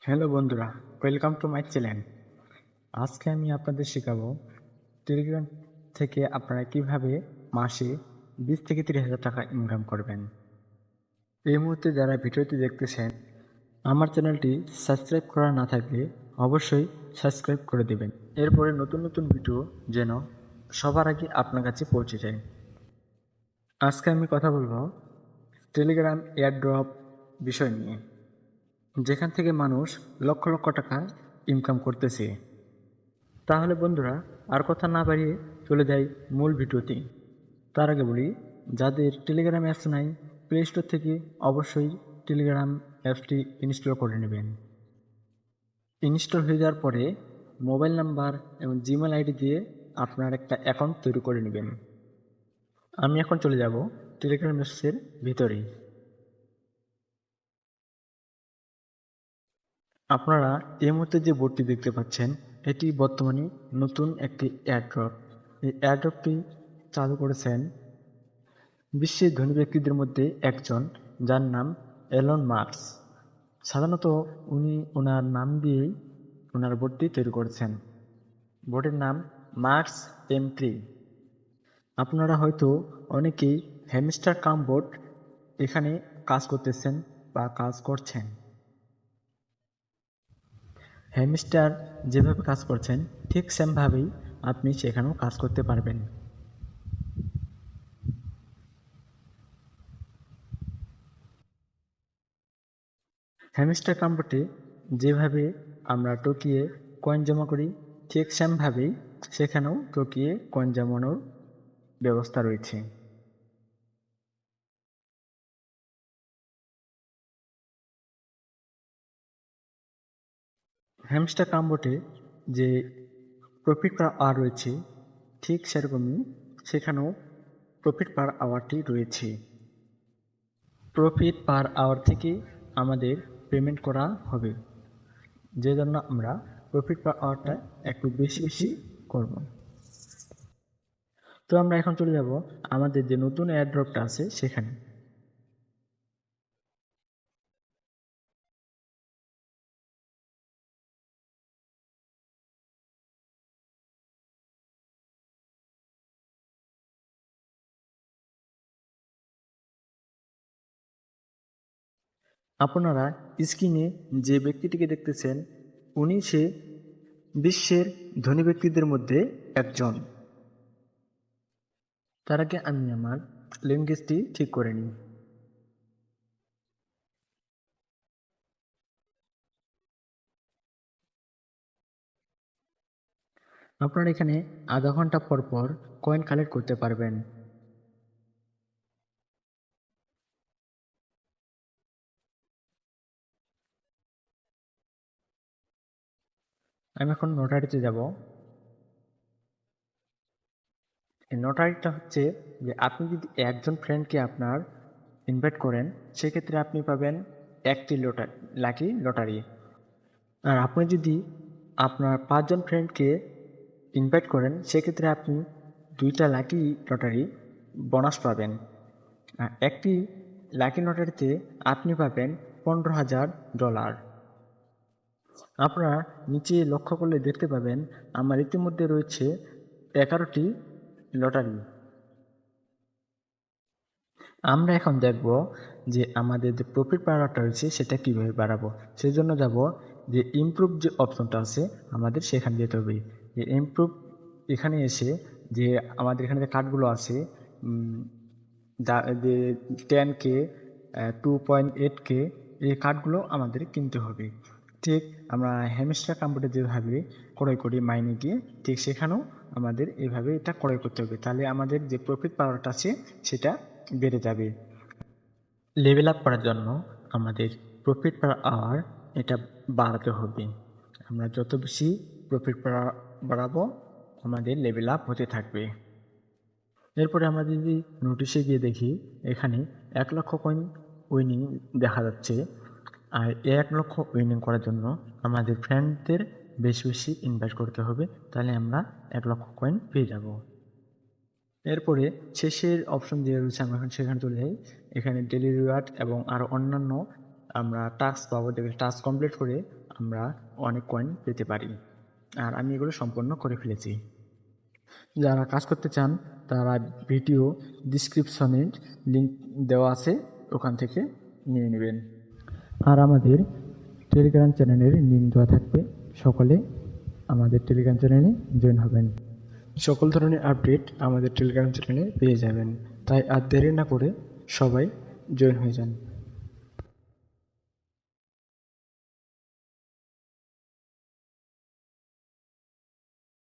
Hello বন্ধুরা, welcome to my channel. আজকে আমি আপনাদের শেখাবো টেলিগ্রাম থেকে আপনারা কিভাবে মাসে 20 থেকে 30,000 টাকা ইনকাম করবেন। এই মুহূর্তে যারা ভিডিওটি দেখতেছেন, আমার চ্যানেলটি সাবস্ক্রাইব করা না থাকলে অবশ্যই সাবস্ক্রাইব করে দেবেন। এরপরে নতুন নতুন ভিডিও যেন সবার আগে আপনার কাছে পৌঁছে যায়। আজকে আমি কথা বলবো টেলিগ্রাম এয়ারড্রপ বিষয় নিয়ে, যেখান থেকে মানুষ লক্ষ লক্ষ টাকা ইনকাম করতেছে। তাহলে বন্ধুরা, আর কথা না বাড়িয়ে চলে যাই মূল ভিডিওতে। তার আগে বলি, যাদের টেলিগ্রাম অ্যাপস নাই, প্লে স্টোর থেকে অবশ্যই টেলিগ্রাম অ্যাপসটি ইনস্টল করে নেবেন। ইনস্টল হয়ে যাওয়ার পরে মোবাইল নাম্বার এবং জিমেল আইডি দিয়ে আপনার একটা অ্যাকাউন্ট তৈরি করে নেবেন। আমি এখন চলে যাব টেলিগ্রাম অ্যাপসের ভিতরে। আপনারা এই মুহূর্তে যে বোর্ডটি দেখতে পাচ্ছেন, এটি বর্তমানে নতুন একটি এয়ারড্রপ। এই এয়ারড্রপটি চালু করেছেন বিশ্বের ধনী ব্যক্তিদের মধ্যে একজন, যার নাম এলন মাস্ক। সাধারণত উনি ওনার নাম দিয়েই ওনার বোর্ডটি তৈরি করেছেন। বোর্ডের নাম মার্স M3। আপনারা হয়তো অনেকেই হ্যামস্টার কাম বোর্ড এখানে কাজ করতেছেন বা কাজ করছেন। হ্যামস্টার যেভাবে কাজ করছেন ঠিক সেমভাবেই আপনি সেখানেও কাজ করতে পারবেন। হ্যামস্টার কাম্বোটে যেভাবে আমরা টোকিয়ে কয়েন জমা করি, ঠিক সেমভাবেই সেখানেও টোকিয়ে কয়েন জমানোর ব্যবস্থা রয়েছে। হ্যামস্টার কাম্বোটে যে প্রফিট পার আওয়ার রয়েছে, ঠিক সেরকমই সেখানেও প্রফিট পার আওয়ারটি রয়েছে। প্রফিট পার আওয়ার থেকে আমাদের পেমেন্ট করা হবে, যে জন্য আমরা প্রফিট পার আওয়ারটা একটু বেশি বেশি করব। তো আমরা এখন চলে যাব আমাদের যে নতুন এয়ারড্রপটা আছে সেখানে। আপনারা স্ক্রিনে যে ব্যক্তিটিকে দেখতেছেন, উনি সে বিশ্বের ধনী ব্যক্তিদের মধ্যে একজন। তার আগে আমি আমার ল্যাঙ্গুয়েজটি ঠিক করে নিই। আপনারা এখানে আধা ঘন্টা পর পর কয়েন কালেক্ট করতে পারবেন। আমি এখন নোটারিতে যাব। এই নোটারিটা হচ্ছে যে আপনি যদি একজন ফ্রেন্ডকে আপনার ইনভাইট করেন, সেক্ষেত্রে আপনি পাবেন একটি লাকি লটারি। আর আপনি যদি আপনার 5 জন ফ্রেন্ডকে ইনভাইট করেন, সেক্ষেত্রে আপনি 2টা লাকি লটারি বোনাস পাবেন। আর একটি লাকি লটারিতে আপনি পাবেন $15,000। আপনারা নিচে লক্ষ্য করলে দেখতে পাবেন আমার ইতিমধ্যে রয়েছে 11টি লটারি। আমরা এখন দেখব যে আমাদের যে প্রফিট বাড়াটা রয়েছে সেটা কীভাবে বাড়াবো। সেই জন্য যাব যে ইমপ্রুভ যে অপশনটা আছে আমাদের সেখানে যেতে হবে। যে ইমপ্রুভ এখানে এসে যে আমাদের এখানে যে কার্ডগুলো আছে, যে 10K, 2.8K, এই কার্ডগুলো আমাদের কিনতে হবে। ঠিক আমরা হ্যামস্টার কাম্বোর্ডে যেভাবে ক্রয় করি মাইনে গিয়ে, ঠিক সেখানেও আমাদের এভাবে এটা ক্রয় করতে হবে। তাহলে আমাদের যে প্রফিট পাওয়ারটা আছে সেটা বেড়ে যাবে। লেভেল আপ করার জন্য আমাদের প্রফিট পার আওয়ার এটা বাড়াতে হবে। আমরা যত বেশি প্রফিট বাড়াবো, আমাদের লেভেল আপ হতে থাকবে। এরপরে আমরা যদি নোটিশে গিয়ে দেখি, এখানে 1,00,000 কয়েন উইনিং দেখা যাচ্ছে। আর এই 1,00,000 উইনিং করার জন্য আমাদের ফ্রেন্ডদের বেশি বেশি ইনভাইট করতে হবে, তাহলে আমরা 1,00,000 কয়েন পেয়ে যাব। এরপরে শেষের অপশন যে রয়েছে, আমরা এখন সেখানে চলে যাই। এখানে ডেইলি রিওয়ার্ড এবং আরও অন্যান্য আমরা টাস্ক পাবো, যেগুলো টাস্ক কমপ্লিট করে আমরা অনেক কয়েন পেতে পারি। আর আমি এগুলো সম্পন্ন করে ফেলেছি। যারা কাজ করতে চান তারা ভিডিও ডিসক্রিপশনে লিঙ্ক দেওয়া আছে, ওখান থেকে নিয়ে নেবেন। আর আমাদের টেলিগ্রাম চ্যানেলের লিঙ্ক দেওয়া থাকবে, সকলে আমাদের টেলিগ্রাম চ্যানেলে জয়েন হবেন। সকল ধরনের আপডেট আমাদের টেলিগ্রাম চ্যানেলে পেয়ে যাবেন, তাই আর দেরি না করে সবাই জয়েন হয়ে যান।